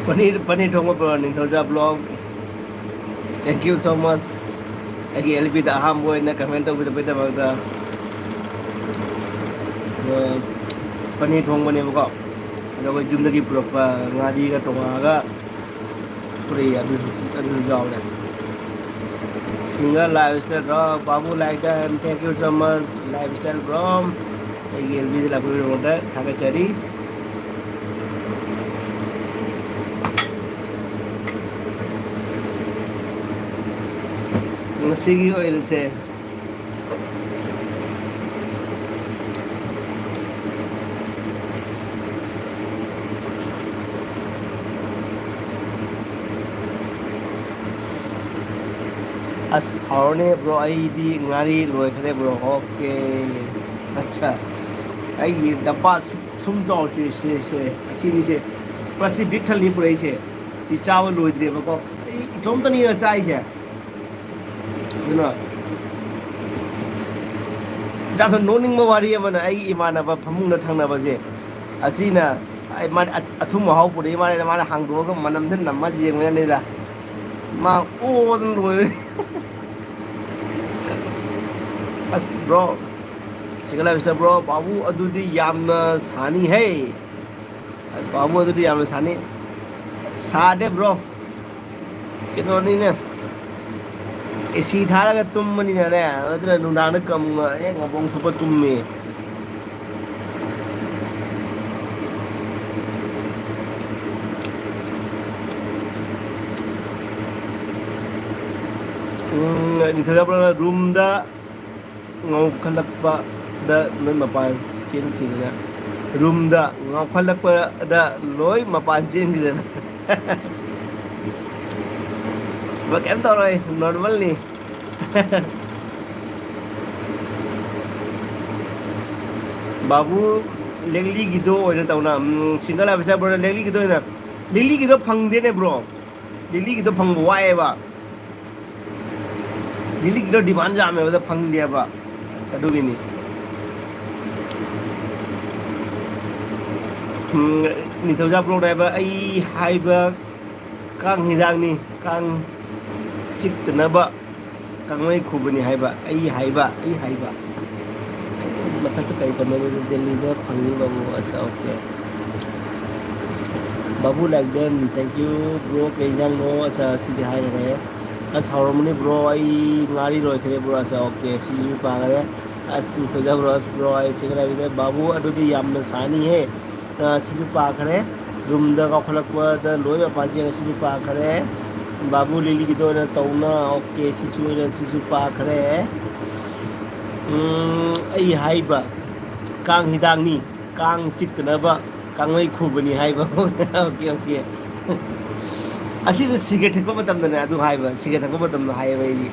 पनीर थोंगा पर Ningthouja blog thank you so much अगी एलबी दा हम बोय ना कमेंट तो बिदा बगदा पनीर थोंबने बको अदो कोई जुमदगी पुरकपा ngaदी ga tonga puri adu jawle single lifestyle bro babu like that and thank you so much lifestyle bro अगी एलबी दा लाबो रोदा थागा चरी ngasigi oil se as haurne bro ai di ngari loi khare bro okay acha ai dabba sum jaw se asini se pasi big thali purai se ti chaw loi dire ba ko itom tani na chai se you know ja tho noning ma wari ma na ai imana ba phamung na thang na ba je asina ai ma athum hau puri ma na hang do ga manam thin nam ma jeng ne da ma o dan loi as bro sigala visa bro babu adudi yamna sani hai babu adudi yamna sani sade bro kino ni ne esi thara ga tum mani na re adra nundang na kam e ngabong supa tum me ni thara bro room da ngau khalakpa da non mapan chen na room da ngau khalakpa da loi mapan chen gi na ba kem to rồi normal ni babu lengli gido oina tauna single la bisa bro lengli gido na lengli gido phang de ne bro lengli gido phang wa e ba lengli gido demand ja me ba phang dia ba adu gini ni thau ja bro dai ba ai hai ba kang hidang ni kang chik na ba kang mai khubani hai ba ai hai ba mathak kai kamene delhi da phangni babu acha okay babu like then thank you bro kenjang no acha sidi hai re as harmony bro ai ngari roi khare bro acha okay see you pa gare as thoja bro as bro ai sigara bi babu adudi yamna sani hai see you pa khare room da ka kholak pa da loi pa ji see you pa khare babu lili gi do na tauna okay see you pa khare ai hai ba kang hidang ni kang chik na ba kang mai khubani hai ba okay asi da cigarette thakpa matam da na adu hai ba cigarette thakpa matam da hai ba ni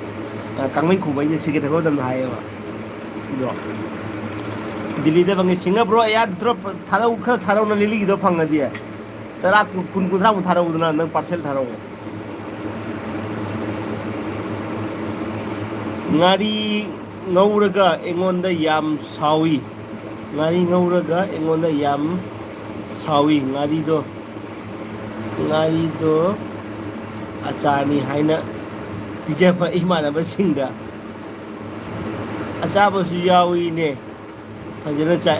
kang mai khubai je cigarette thakpa matam da hai ba bro delhi da bangi singa bro ya drop tharau khara tharau na lili gi do phanga dia tara kun thra mu tharau na nang parcel tharau ngari ngauraga engonda yam sawi ngari ngauraga engonda yam sawi ngari do achani haina pijapa imana basingda achaba su yawi ne fajana chai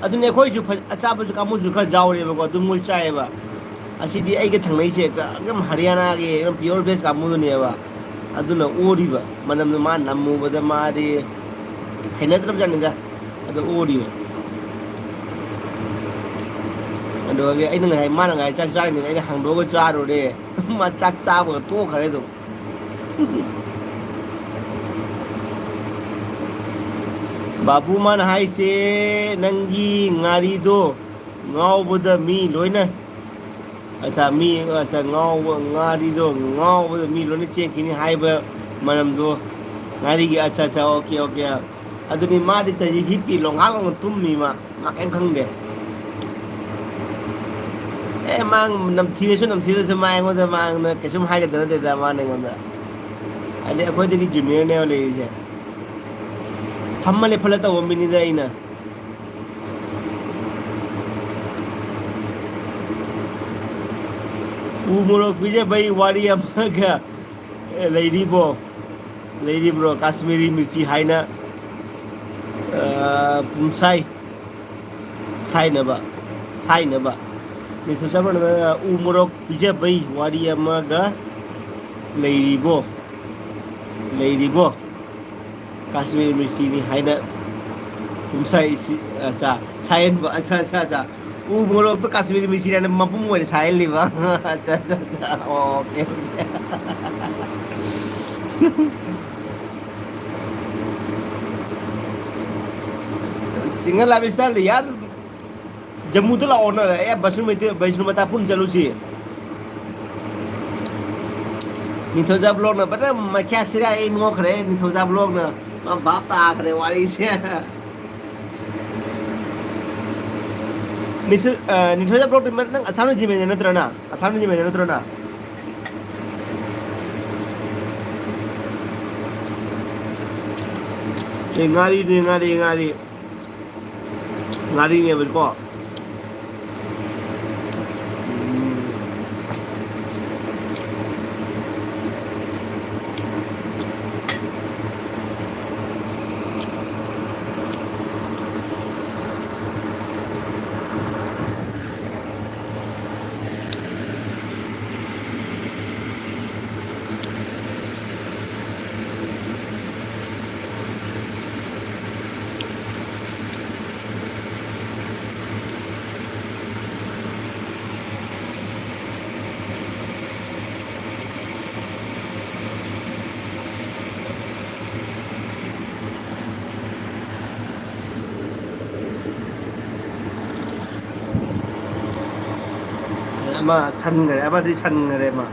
adune khoi su achaba su kamu su kha jawre ba ko dum moi chai ba asidi ai ga thangnai che gam haryana ge pure veg kamu ne ba aduna ori ba manam ma namu ba da ma de hena tarap janinda adu ori ba ado ge ai ngai ma ngai chak cha ni ai hang do ga cha ro de ma chak cha ba to khare do babu man hai se nangi ngari do ngau bu da mi loina acha mi acha ngari do ngau bu da mi loina chen kini hai ba manam do ngari gi acha okay aduni ma di ta hi pi long ha long tum mi ma kem khang de mang nam thi ne ma ngo da mang na ke sum hai ga da ma ne ngo da ale akhoi de gi junior ne le je Hamale pala ta wamini da ina. ꯎ ꯃꯣꯔꯣꯛ ꯄꯤꯖꯕꯩ ꯋꯥꯔꯤ ꯑꯃꯒ ꯂꯩꯔꯤꯕꯣ ꯂꯩꯔꯤꯕ꯭ꯔꯣ ꯀꯥꯁꯃꯤꯔꯤ ꯃꯤꯔꯆꯤ ꯍꯥꯏꯅ ꯄꯨꯡꯁꯥꯏ ꯁꯥꯏꯅꯕ ꯅꯤꯡꯊꯧꯖꯥꯕ ꯎ ꯃꯣꯔꯣꯛ ꯄꯤꯖꯕꯩ ꯋꯥꯔꯤ ꯑꯃꯒ ꯂꯩꯔꯤꯕꯣ ꯂꯩꯔꯤꯕꯣ ꯀꯥꯁꯃꯤꯔꯤ ꯃꯤꯔꯆꯤꯅꯤ ꯍꯥꯏꯅ ꯄꯨꯡꯁꯥꯏ ꯁꯥꯏꯍꯟꯕ ꯑꯠꯆꯥ ꯑꯠꯆꯥ ꯑꯠꯆꯥ ꯎ ꯃꯣꯔꯣꯛꯇꯣ ꯀꯥꯁꯃꯤꯔꯤ ꯃꯤꯔꯆꯤꯅ ꯃꯄꯨꯝ ꯑꯣꯏꯅ ꯁꯥꯏꯍꯜꯂꯤꯕ ꯑꯠꯆꯥ ꯑꯠꯆꯥ ꯑꯠꯆꯥ ꯑꯣꯀꯦ सिंगल लाइफ स्टाइल यार जम्मू तो लाओ ना यार वैष्णो माता पुन चलूसी निथौजा ब्लॉग ना पता मैं क्या सिरा ए मोख रहे निथौजा ब्लॉग ना बाप ता आखरे वाली से निथौजा ब्लॉग में नंग असाम जी में नत्रना असाम जी में नत्रना ngari ngari ne bel ko ama san ngare ama di san ngare ma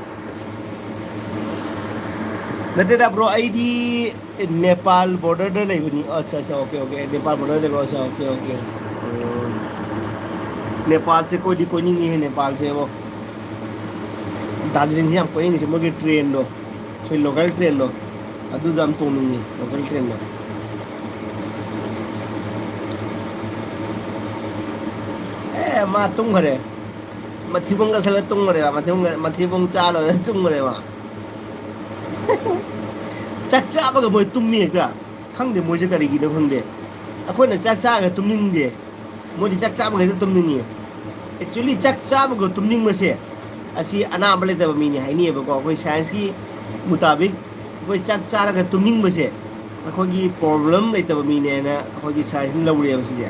nate da bro id Nepal border da leibani अच्छा अच्छा ओके ओके नेपाल border ले अच्छा ओके ओके नेपाल से कोई नहीं है नेपाल से वो दार्जिलिंग से हम कोई नहीं से मोगे ट्रेन दो कोई लोकल ट्रेन दो अदु दम तो नहीं लोकल ट्रेन दो ए मा तुम घरे मथिबंग का सले तुम घरे मथिबंग चालो तुम घरे मा ꯆꯥꯛ ꯆꯥꯕꯒ ꯃꯣꯏ ꯇꯨꯝꯃꯤ ꯍꯦꯛꯇ ꯈꯪꯗꯦ ꯃꯣꯏꯁꯦ ꯀꯔꯤꯒꯤꯅꯣ ꯈꯪꯗꯦ ꯑꯩꯈꯣꯏꯅ ꯆꯥꯛ ꯆꯥꯔꯒ ꯇꯨꯝꯅꯤꯡꯗꯦ ꯃꯣꯏꯗꯤ ꯆꯥꯛ ꯆꯥꯕꯒ ꯍꯦꯛꯇ ꯇꯨꯝꯅꯤꯡꯉꯤ ꯑꯦꯛꯆꯨꯋꯦꯂꯤ ꯆꯥꯛ ꯆꯥꯕꯒ ꯇꯨꯝꯅꯤꯡꯕꯁꯦ ꯑꯁꯤ ꯑꯅꯥꯕ ꯂꯩꯇꯕ ꯃꯤꯅꯤ ꯍꯥꯏꯅꯩꯌꯦꯕꯀꯣ ꯑꯩꯈꯣꯏ ꯁꯥꯏꯟꯁꯀꯤ ꯃꯨꯇꯥꯕꯤꯛ ꯑꯩꯈꯣꯏ ꯆꯥꯛ ꯆꯥꯔꯒ ꯇꯨꯝꯅꯤꯡꯕꯁꯦ ꯑꯩꯈꯣꯏꯒꯤ ꯄ꯭ꯔꯣꯕ꯭ꯂꯦꯝ ꯂꯩꯇꯕ ꯃꯤꯅꯦꯅ ꯑꯩꯈꯣꯏꯒꯤ ꯁꯥꯏꯟꯁꯅ ꯂꯧꯔꯦꯕ ꯁꯤꯁꯦ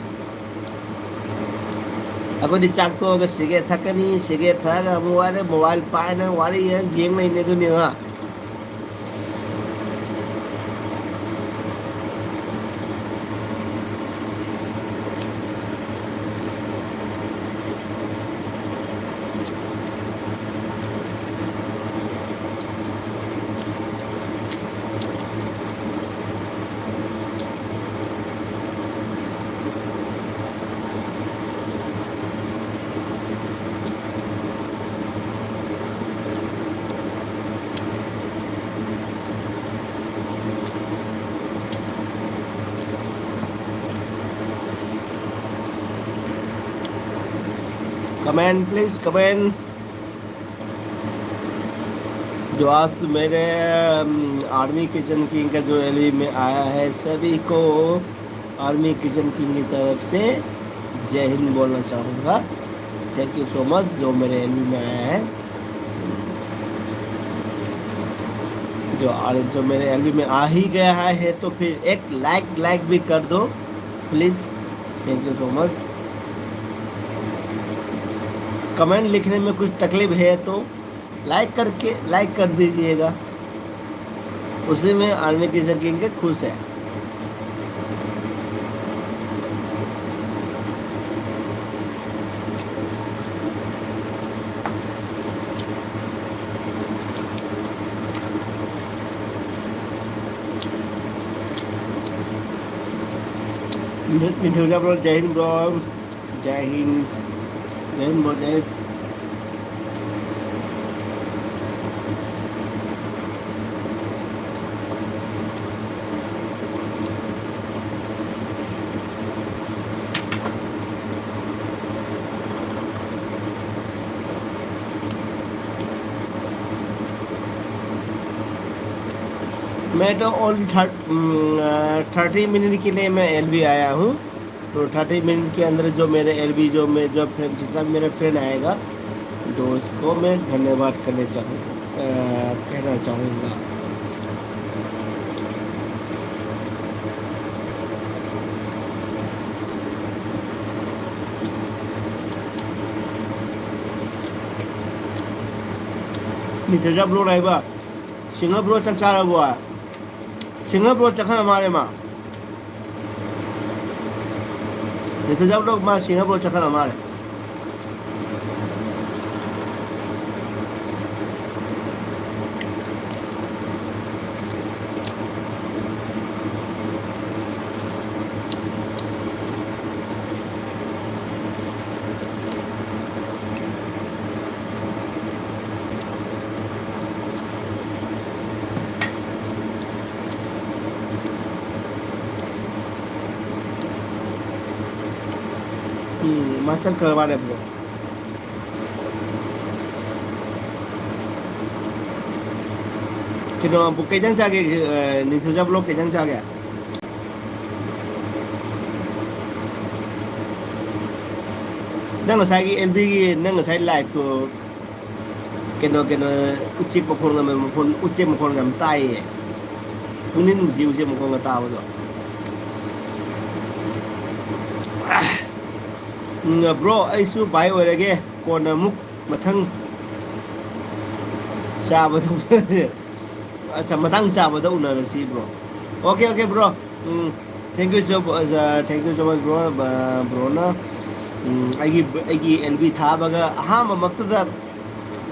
ꯑꯩꯈꯣꯏꯗꯤ ꯆꯥꯛ ꯇꯣꯛꯑꯒ ꯁꯤꯒꯔꯦꯠ ꯊꯛꯀꯅꯤ ꯁꯤꯒꯔꯦꯠ ꯊꯛꯑꯒ ꯑꯃꯨꯛ ꯋꯥꯔꯦ ꯃꯣꯕꯥꯏꯜ ꯄꯥꯏꯅ ꯋꯥꯔꯤ ꯌꯦꯡ ꯂꯩꯅꯤ ꯑꯗꯨꯅꯦꯕ कमेंट प्लीज कमेंट जो आज मेरे आर्मी किचन किंग का जो एलवी में आया है सभी को आर्मी किचन किंग की तरफ से जय हिंद बोलना चाहूँगा थैंक यू सो मच जो मेरे एलवी में आया है जो मेरे एलवी में आ ही गया है तो फिर एक लाइक भी कर दो please thank you so much comment लिखने में कुछ तकलीफ है तो लाइक कर दीजिएगा उसी में आर्मी की सकेंगे खुश है मिठूजा ब्रो जय हिंद ब्रो जय हिंद ब्रो जय हिंद मैं तो ओनली 30 मिनट के लिए मैं एलबी आया हूँ। तो 30 मिनट के अंदर जो मेरे एलबी जो मैं जो फ्रेंड जितना भी मेरा फ्रेंड आएगा तो उसको मैं धन्यवाद कहना चाहूँगा। नितेजा ब्रो लाइबा सिंह ब्रो चक चारा बुआ सिंह ब्रो चखन हमारे माँ नितेजा ब्रो माँ सिंह ब्रो चखन हमारे माचल करवा रहे ब्रो किनो बुके जंग जाके नितेजा ब्रो के जंग जाके नंग साइगी एलबी की नंग साइड लाइक तो किनो उचिक मखोन का मखोन उचिक मखोन का ताई है उन्हीं नुसी उचिक मखोन का ताऊ तो ब्रो ऐसु बाय ओरेगे कोना मुक मथंग चाबदो अच्छा मथंग चाबदो उनरसी bro okay okay bro thank you so much bro bro ना आइगी एलबी थाबगा हाम मक्तदा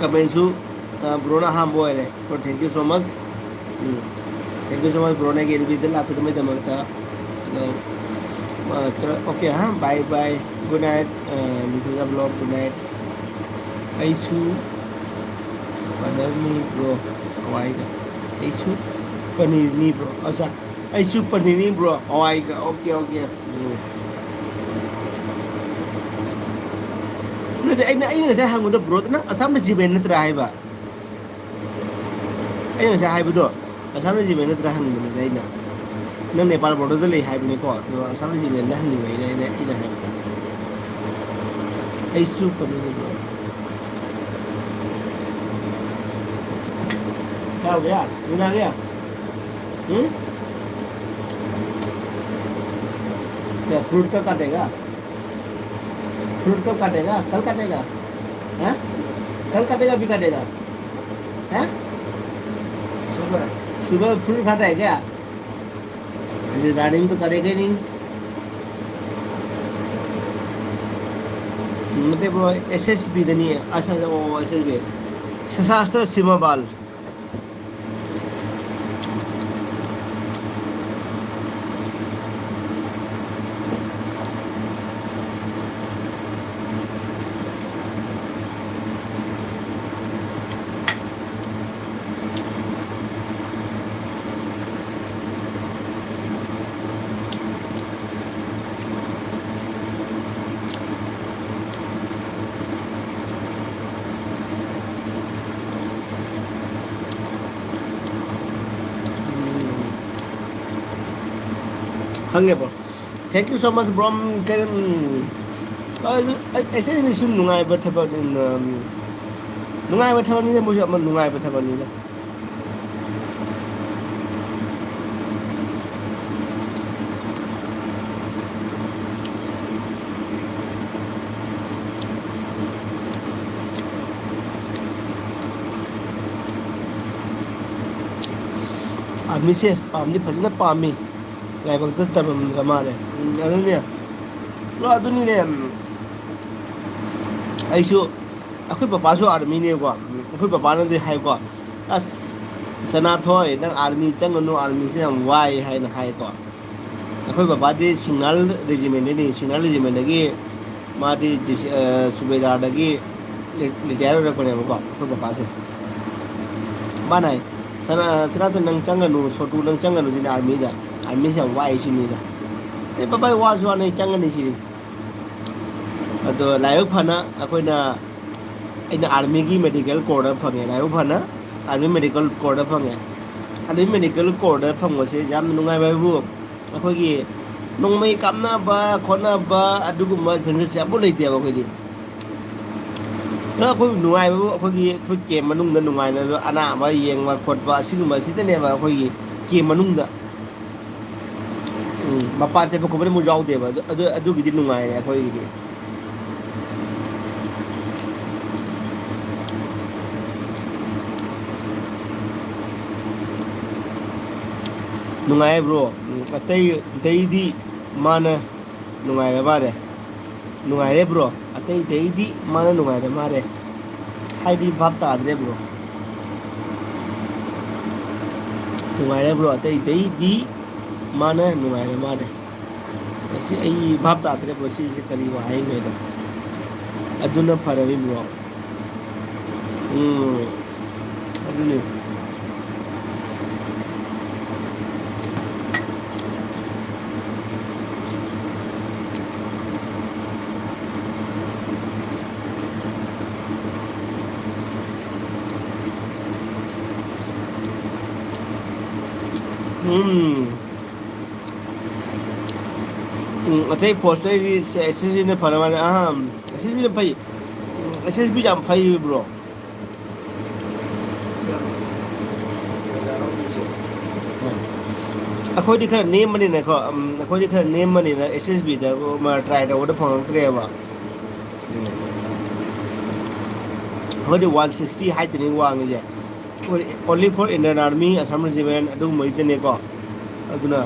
कमेंसु ब्रो ना हाम बोयरे तो thank you so much bro ने एलबी दे लापिद में दमकता चलो ओके हाँ बाय बाय गुड नाइट नितेजा ब्लॉग गुड नाइट ऐसु पनीर नी ब्रो हवाई का ऐसु पनीर नी ब्रो अच्छा ऐसु पनीर नी ब्रो हवाई का ओके ओके नते अꯩꯅ ꯉꯁꯥꯏ ꯍꯪꯕꯗꯣ ꯕ꯭ꯔꯣ ꯅꯪ ꯑꯁꯥꯝꯅ ꯖꯤꯃꯦꯟ ꯅꯠꯇ꯭ꯔꯥ ꯍꯥꯏꯕ ꯑꯩꯅ ꯉꯁꯥꯏ ꯍꯥꯏꯕꯗꯣ ꯑꯁꯥꯝꯅ ꯖꯤꯃꯦꯟ ꯅꯠꯇ꯭ꯔꯥ ꯍꯪꯕꯅꯤꯗ ꯑꯩꯅ नंग नेपाल बॉर्डर ले हाइबनेको असम जिमेल हंगनी ऐसु पनीर क्या हो गया नींद आ गया क्या फ्रूट कब काटेगा कल काटेगा हैं कल काटेगा भी काटेगा हैं सुबह फ्रूट खाता है क्या ऐसे रानिंग तो करेगा नहीं मतलब ब्रो एसएसबी दनी है अच्छा वो एसएसबी सशस्त्र सीमा बल खंगे bro thank you so much bro ऐसे भी सुन नुंगाई बथबा नुंगाई बथबा नहीं मुझे मन नुंगाई बथबा नहीं आदमी से पामनी फजना पामी लाइबक तब माले अदुने ऐसु अखोई पापासु आर्मी ने को अखोई पापा ने हाइको अस सनाथोय नंग आर्मी चंगनु आर्मी से हम वाई हाइन हाइको अखोई पापा दे सिग्नल रेजिमेंट ने सिग्नल रेजिमेंट की मादी सुबेदार दगी रिटायर रखने को अखोई पापा से बानाय सनाथ नंग चंगनु सोटू नंग चंगनु जिन आर्मी दा आर्मी से वाई सिनीदा ए पापा वासु ने चंगनी सिनी अदो लाइव फना अखोइना इन आर्मी की मेडिकल कोड फंगे लाइव फना आर्मी मेडिकल कोड फंगे อันนี้ medical code ได้ฟังว่าสิยามนุ่งไงไปบุเราคุยกี่นุ่งไม่กำน้าบ้าคนน้าบ้าอดูกุมว่าฉันจะเสียบุเลยเดียวคุยดิแล้วคุยนุ่งไงไปบุคุยกี่คุยเกมมันนุ่งเดินนุ่งไงนะอันน่ะมาเยี่ยงมาคนว่าสิ่งมาสิ่งเนี่ยมาคุยกี่เกมมันนุ่งเด้อมาปานใจพวกคนไม่ได้มุ่งยาวเดียวอดูกี่ดินุ่งไงเนี่ยคุยกี่นุ่งไง bro แต่ดีมานะนุ่งไงเลยบ้าเลยนุ่งไงเลย bro แต่ดีมานะนุ่งไงเลยมาเลยให้ดีภาพตาเลย bro นุ่งไงเลย bro แต่ดีมานะนุ่งไงเลยมาเลยऐसे यही भाप तात्रे बसी से करी वाहे में दा अदुना फरवी ब्रो अदुने अतः पोस्ट एसएसबी ने फरमाने एसएसबी ने भाई एसएसबी जाम भाई ब्रो अखोई दिखा नेम मनी ना को अखोई दिखा नेम मनी ना एसएसबी दा को मा ट्राई दा वो फोन करे बा अखोई 160 हाइट नहीं वांग जे only for Indian Army Assam Regiment adu mai ne ko aduna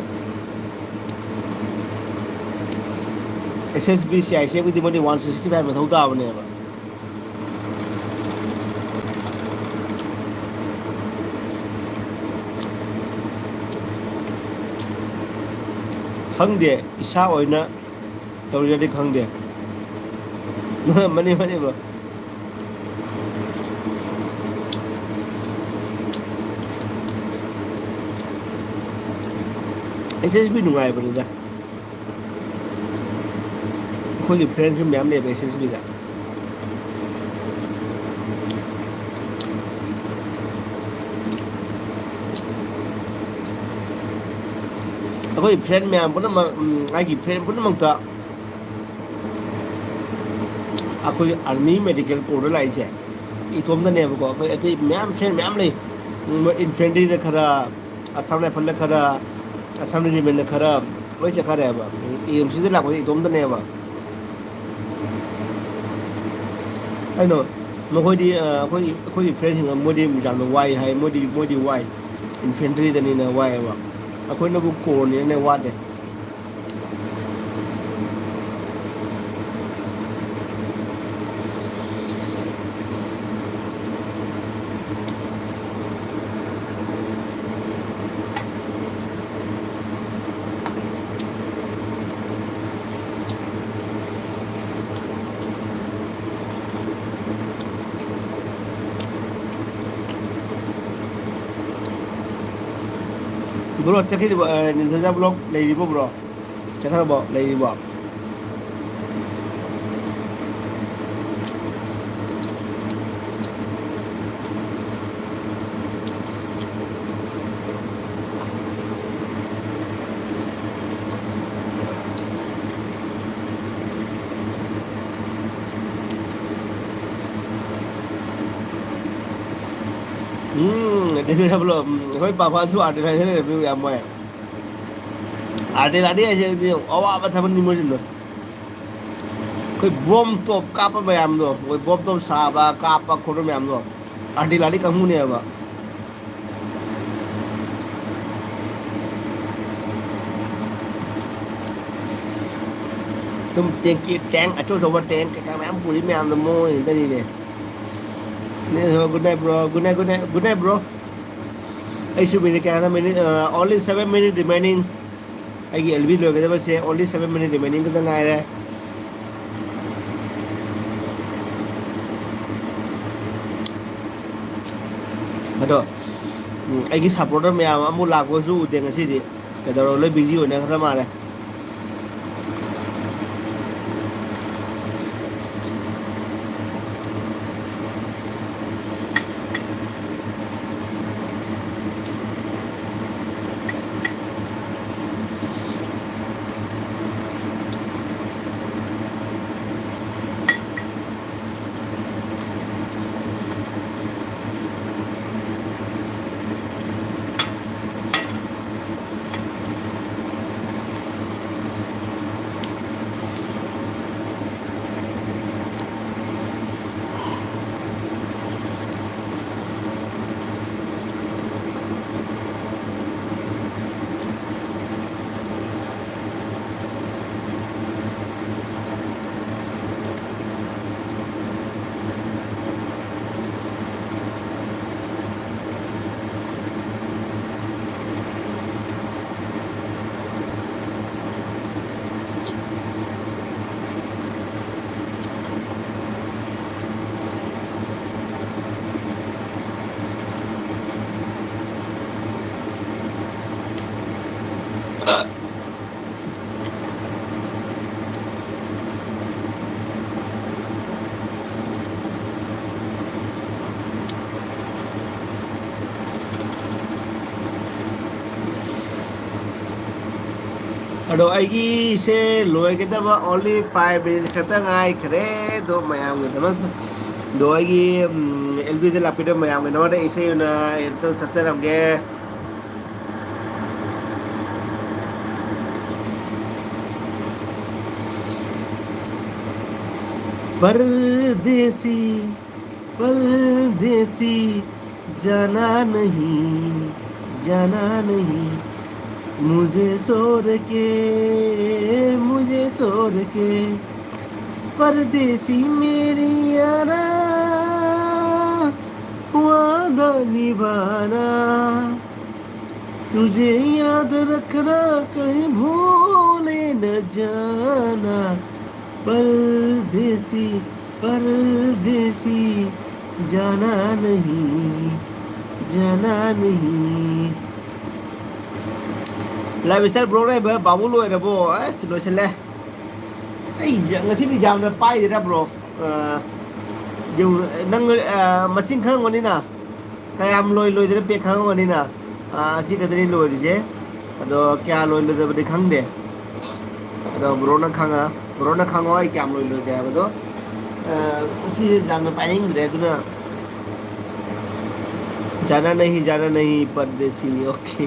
SSB CIC with the money 165 में थोड़ा आपने अब खंग दे इसा ओय ना तो ये खंग दे मनी बरो SSB नुंगाई बनी दा कोई फ्रेंड्स में मैम ले SSB का कोई फ्रेंड मैम पुनः आगे फ्रेंड पुनः मंगता कोई आर्मी मेडिकल कोड लाई चे इतोम द ने बको कोई मैम फ्रेंड मैम ले इन्फेंट्री द खरा असम ने फल खरा असम रेजिमेंट ने खरा कोई चे खरा है बा एमसी द ला कोई इतोम द ने बा I know မခွေဒီခွေဒီ friend ကမိုဒီမကြမ်းဝိုင်ဟိုင်မိုဒီဝိုင် infantry တဲ့နေနဲ့ဝိုင်ပါအခွေနဘကိုနေနဲ့ဝတ်တယ်bro check it Ninja blog လေဒီပေါ့ bro check ရပေါ့လေဒီပေါ့Ninja blog ခွေပါပါစုအတလိုက်တယ်ပြောရမွဲArtillery aja itu, awak apa thapun ni mungkin tu. Kau bom top kapa bayam tu, kau bom top sahaba kapa kono bayam tu. Artillery kamu ni apa? Tum tank, acuh coba tank, kayak bayam puri bayam tu mau ini tadi ni. Ni good night bro, good night bro. I should be the camera only 7 minutes remaining. I get LB look at say only 7 minutes remaining to the night. But I guess supporter me Amula goes to the city. They're only busy on the Ramara. ꯑꯗꯣ ꯑꯩꯒꯤꯁꯦ ꯂꯣꯏꯒꯗꯕ only 5 minutes ꯈꯛꯇ ꯉꯥꯏꯈ꯭ꯔꯦ ꯑꯗꯣ ꯃꯌꯥꯝꯒꯤꯗꯃꯛ ꯑꯗꯣ ꯑꯩꯒꯤ L ꯕꯤꯗ ꯂꯥꯛꯄꯤꯗꯕ ꯃꯌꯥꯝꯒꯤꯗꯃꯛꯇ ꯏꯁꯩ ꯑꯣꯏꯅ ꯑꯝꯇ ꯁꯛꯆꯔꯝꯒꯦ. परदेसी परदेसी जाना नहीं जाना नहीं मुझे छोड़ के परदेसी मेरी यारा वादा निभाना तुझे याद रखना कहीं भूले न जाना परदेसी परदेसी जाना नहीं लाइव स्टाइल ब्रो रे बाबू लोइरबो अस लोइसले ꯑꯩ ꯉꯁꯤꯗꯤ ꯌꯥꯝꯅ ꯄꯥꯏꯗꯦꯗ ꯕ꯭ꯔꯣ ꯅꯪ ꯃꯁꯤꯡ ꯈꯪꯉꯝꯒꯅꯤꯅ ꯀꯌꯥꯝ ꯂꯣꯏꯗꯅ ꯄꯦꯛ ꯈꯪꯉꯝꯒꯅꯤꯅ ꯑꯁꯤ ꯈꯛꯇꯅꯤ ꯂꯣꯏꯔꯤꯁꯦ ꯑꯗꯣ ꯀꯌꯥ ꯂꯣꯏꯗꯕꯗꯤ ꯈꯪꯗꯦ ꯑꯗꯣ ꯕ꯭ꯔꯣꯅ ꯈꯪꯉꯣ ꯑꯩ ꯀꯌꯥꯝ ꯂꯣꯏꯗꯦ ꯍꯥꯏꯕꯗꯣ ꯑꯁꯤꯁꯦ ꯌꯥꯝꯅ ꯄꯥꯏꯅꯤꯡꯗ꯭ꯔꯦ ꯑꯗꯨꯅ जाना नहीं परदेसी ओके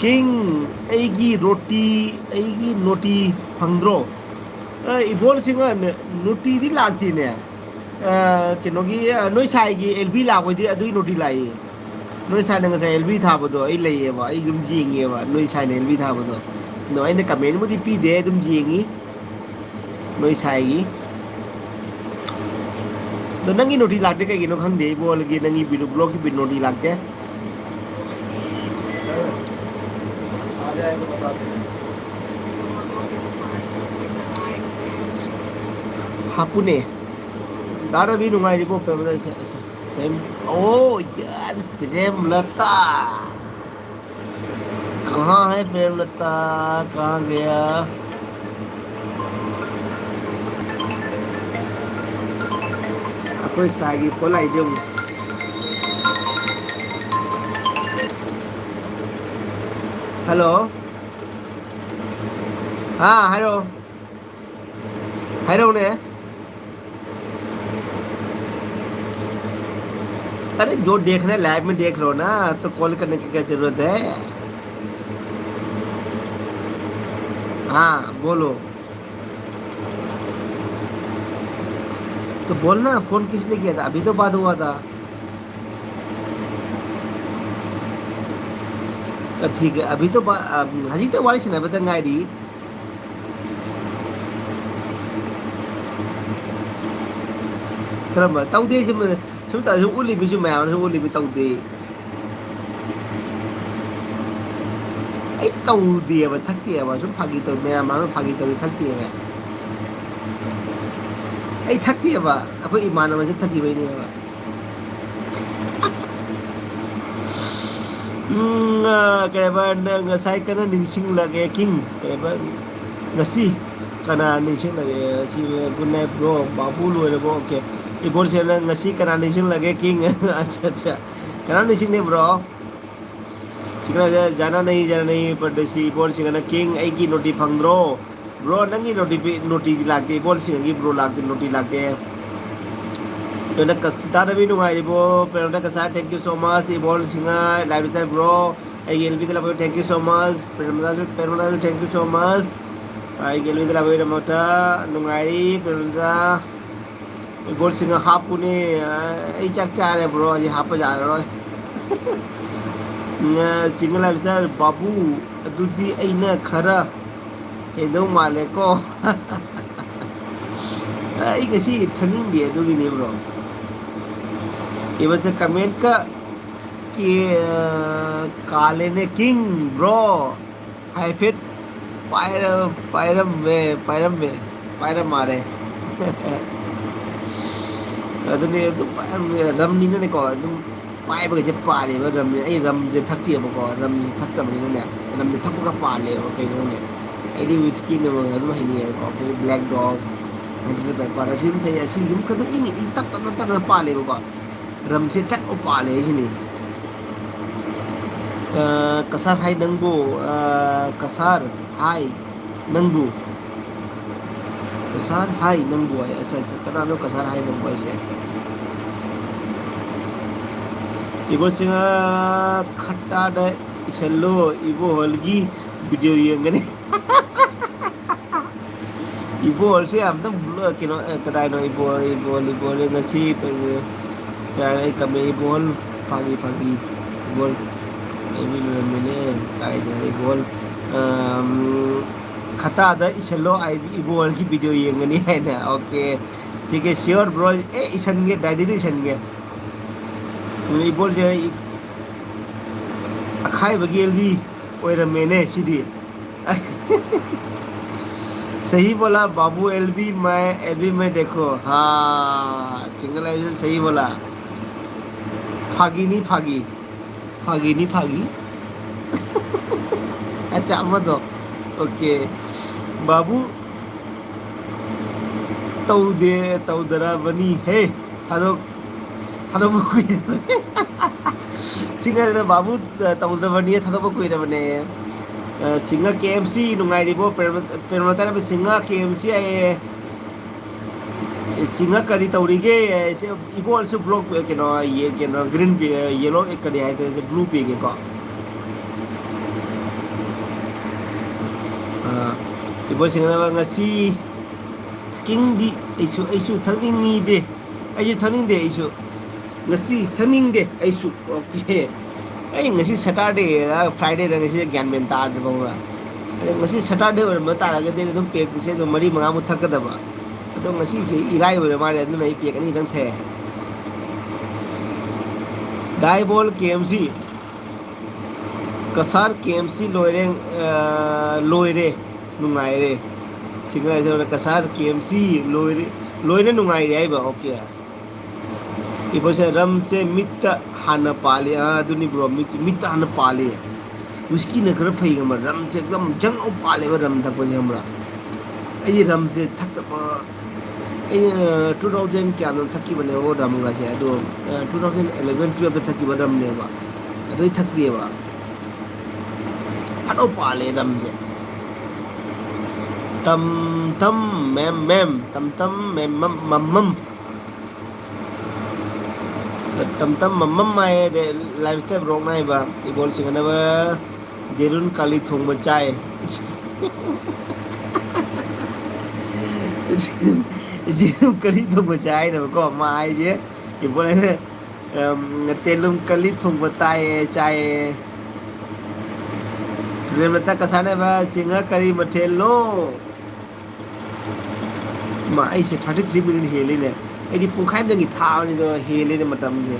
किंग ꯑꯩꯒꯤ नोटी फंग्द्रो इबोलसिंगा नोटीदी लाक्तिने कनोगी नोई साइगी एलबी लाबोदी अदुई नोटी लाई नोई साइना ngasa एलबी थाबदो आई लैयेबा आई दुम जिंगेबा नोई साइना एलबी थाबदो नो आइने कमेंट मुदी पीदे दुम जिंगी नोई साइगी तो नंगी नोटी लागते कहीं खंगदे बोलगी नंगी वीडियो ब्लॉग की नोटी लागते हापुने दारा भी नुंगाई रिपो प्रेम प्रेम ओ यार प्रेम लता कहाँ है प्रेम लता कहाँ गया कोई सागी फोलाई जो हेलो हाँ हेलो हेलो ने अरे जो देखना है लाइव में देख लो ना तो कॉल करने की क्या जरूरत है हाँ बोलो तो बोलना फोन किसने किया था अभी तो बात हुआ था ठीक है अभी तो हजी तो वाली से बताएंगे 그럼 तौदे ꯁꯨꯝ ꯇꯧ ꯎꯠꯂꯤꯕꯤꯁꯨ ꯃꯌꯥꯝꯁꯨ ꯎꯠꯂꯤꯕꯤ ꯇꯧꯗꯦ ꯑꯩ ꯇꯧꯗꯦꯕ ꯊꯛꯇꯦꯕ ꯁꯨꯝ ꯐꯥꯒꯤ ꯇꯧ ꯃꯌꯥꯝ ꯑꯃ ꯐꯥꯒꯤ ꯇꯧꯔꯤ ꯊꯛꯇꯦꯕ ꯑꯩ ꯊꯛꯇꯦꯕ ꯑꯩꯈꯣꯏ ꯏꯃꯥꯟꯅꯕꯁꯦ ꯊꯛꯈꯤꯕꯩꯅꯦꯕ ꯀꯩꯕ ꯉꯁꯥꯏ ꯀꯅꯥ ꯅꯤꯡꯁꯤꯡꯂꯒꯦ ꯀꯤꯡ ꯀꯩꯕ ngasi kana ningsinglage si good night bro babu loirabo okay ibor sena ngasi kana ningsinglage king acha acha kana ningsingne bro sikna jana nahi pardesi ibor singana king ai ki noti phangdro bro nangi noti lagte ibor singi bro lagte noti lagte to na kasda rabi nu ngai bo pero na kasa thank you so much ibor singa live star bro ai gelbi dela thank you so much pero thank you so much ai gelbi dela boy mota nungai perda bol singa hapune ai chak chare bro ji hap ja ro nga singa bisa babu adudi aina khara endo male ko ai kasi thaning dia du ni bro iba se comment ka कि काले ने king bro high fit पायरम में मारे अदुने तो रमनी ने को तुम पाए बगे जे पाले रमनी आई रम जे थक्ति को रम थक्तबनी ने रम ने थक्का पाले कइनो ने आई विस्की ने अदु हाइनी को ब्लैक डॉग हंड्रेड पे पारा सिम थे असि युम कदु इन तक पाले को रम से थक पाले सिनी kasar hai nangbo kasar hai नंबू कसार हाई नंबू है ऐसा ऐसा कनालो कसार हाई नंबू ऐसे इबो सिंगा खट्टा दे इसलो इबो हलगी वीडियो यंगने इबो हलसे हम तो किनो कदाई नो इबो ngasi काय कमे इबो हल pagi pagi इबो इबो मेले काय इबो खता दा इसलो आई इबो हल की वीडियो यंगनी है ना ओके ठीक है श्योर ब्रो ए इसनगे डैडी दे इसनगे इबो जे अखाई बगेल भी ओइरमेने सिदी सही बोला बाबू एलबी में देखो हाँ सिंगलाइजेशन सही बोला फागी नहीं फागी फागी नहीं फागी अच्छा मत दो ओके बाबू तौदे तौदरा बनी है हदो हदो बुकुई सिंगल बाबू तौदरा बनी है हदो बुकुई बने सिंगा KMC नुंगाइरिबो पेरमता में सिंगा KMC आए सिंगा करी तौरीगे ऐसे इबो also ब्लॉक के नो ये के नो ग्रीन पे येलो एक करी आए थे ब्लू पे के को इबो सिंगा ngasi थकिंग दी ऐसु थकिंग नी दे ऐसु थकिंग दे ऐसु ngasi थकिंग दे ऐसु ओके ऐ ngasi सैटरडे फ्राइडे रा ngasi ज्ञान में ता दे बंगा अरे ngasi सैटरडे और मता लगे दे तुम पेक से तो मरी मंगा मु थक दबा तो ngasi से इराई और मारे अदु नहीं पेक नहीं दंग थे डाई बॉल KMC कसार KMC लोयरे नुंगाइरे सिंगरा इधर कसार KMC लोयरे नुंगाइरे आइबा ओके इबो से रम से मित हाना पाले दुनी ब्रो मित हाना पाले उसकी नगर फई हम रम से एकदम जंग ओ पाले रम तक बजे हमरा ए रम से थक ए 2000 क्या न थकी बने वो रम गा से तो 2011 12 पे थकी रम ने बा तो थकरी बा फटो पाले रम से तम तम मैम तम मैम मम तम मम्मम माए लाइफ स्टाइल रोक नाय बा इबोल सिंगना बा देरुन काली थोंग बचाए जेरुन काली थोंग बचाए न को माए जे इबोल तेलुम काली थोंग बताए चाय प्रेमलता कसाने बा सिंगा करी मठेल नो मा ऐसे 33 मिनट हेली ने ऐडी पुंखाय दंगी थावनी दो हेले ने मतम जे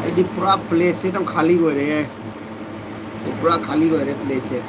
ऐडी पूरा प्लेस एकदम खाली हो रहे हैं पूरा खाली हो रहे प्लेस है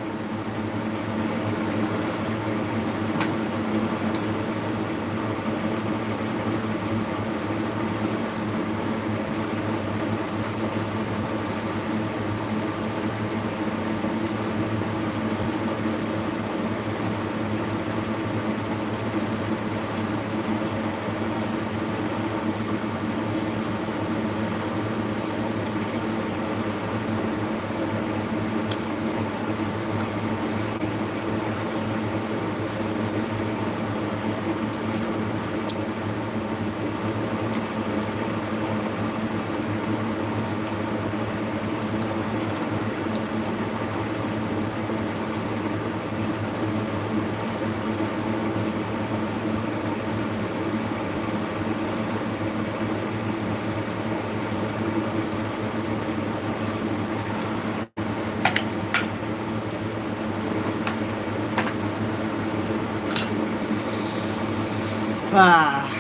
Ah.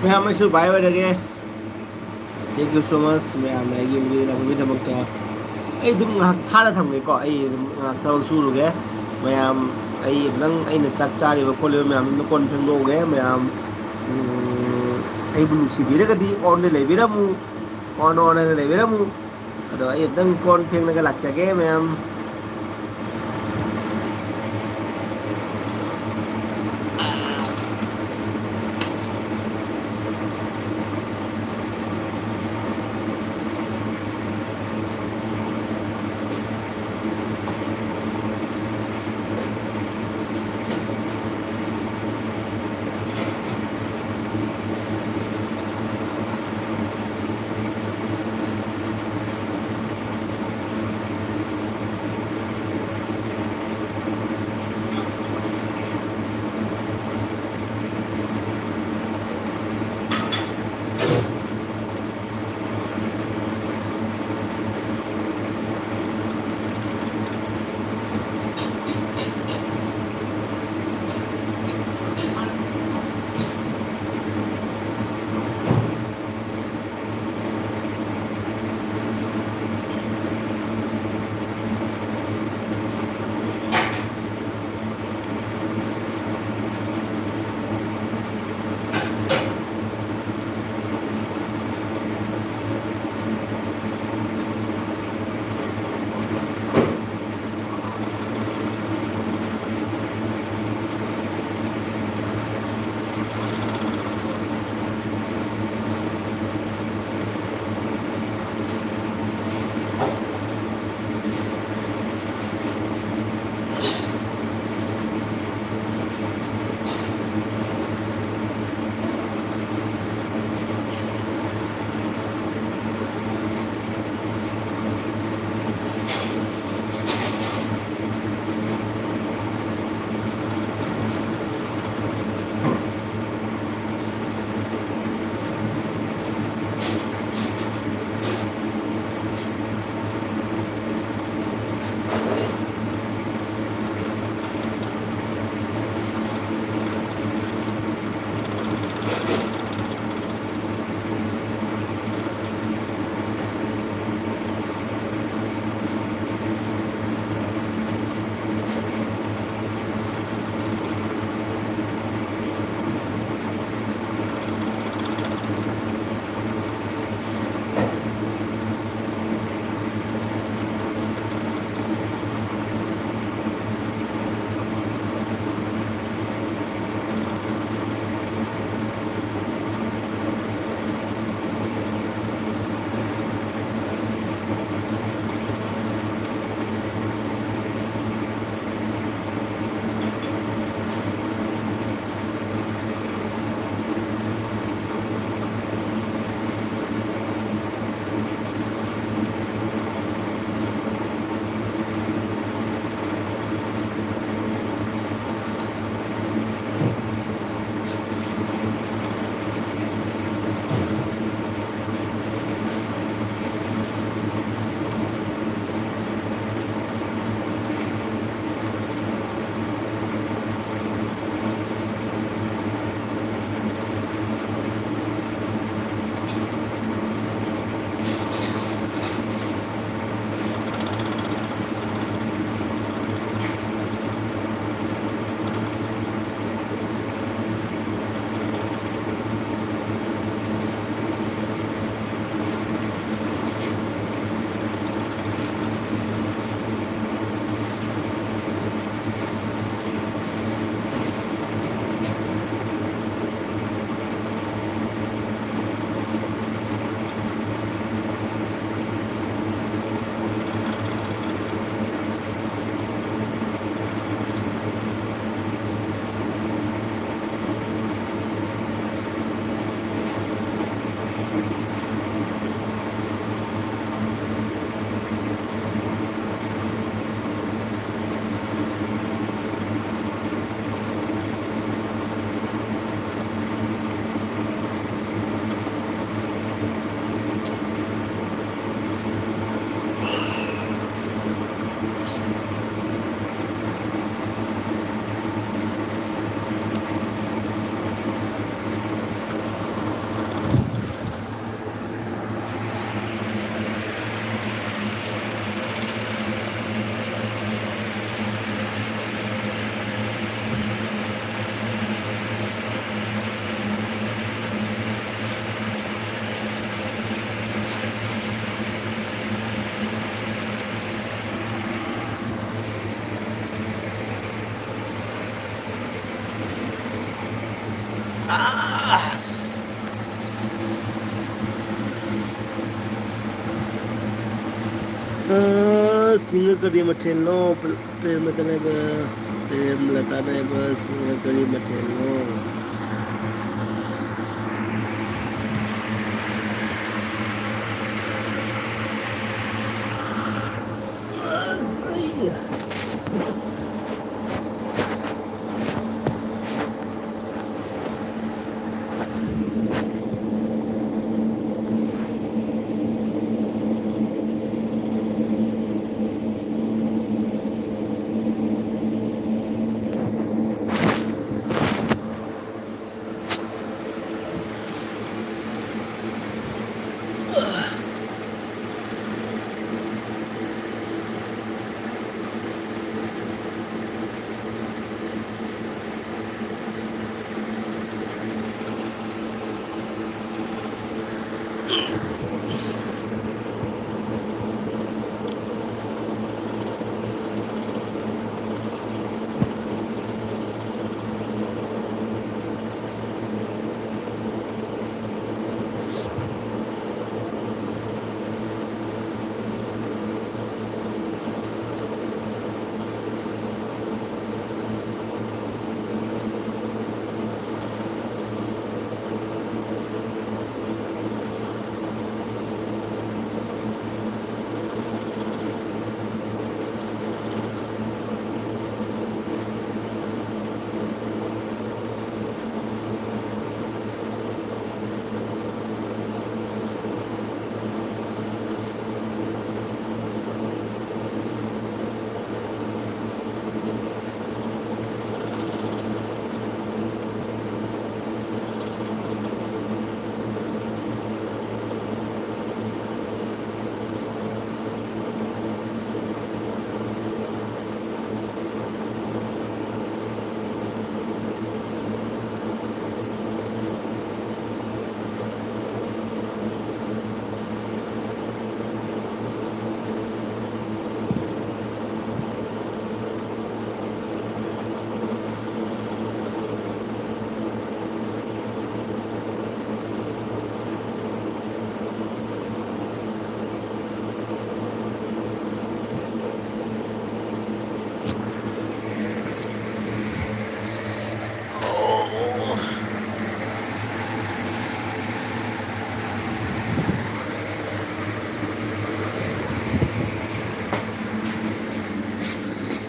मैम मैं बाय रगे thank you so much ma'am येलबीदमकता खाना थमेको थबक सूरुगे मैम नंग चाक चाब खोल मैम कोन फेंदोगे मैम नुसीबीरगदी ऑन लेबीरमु ऑन लेबीरमु अदो कोन फेंग लाचगे मैम ꯑꯁ ꯁꯤꯡꯒ ꯀꯔꯤ ꯃꯊꯦꯜꯅꯣ ꯄ꯭ꯔꯦꯝꯂꯇꯥ ꯅꯥꯏꯕ ꯄ꯭ꯔꯦꯝꯂꯇꯥ ꯅꯥꯏꯕ ꯁꯤꯡꯒ ꯀꯔꯤ ꯃꯊꯦꯜꯅꯣ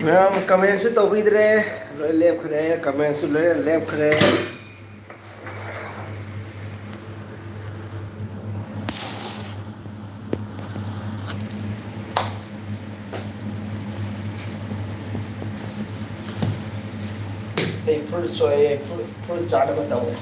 ꯃꯌꯥꯝ ꯀꯃꯦꯟꯁꯨ ꯇꯧꯕꯤꯗ꯭ꯔꯦ ꯂꯣꯏ ꯂꯦꯞꯈ꯭ꯔꯦ ꯀꯃꯦꯟꯁꯨ ꯂꯣꯏꯅ ꯂꯦꯞꯈ꯭ꯔꯦ ꯑꯩ ꯐ꯭ꯔꯨꯠ ꯆꯥꯅꯕ ꯇꯧꯋꯦ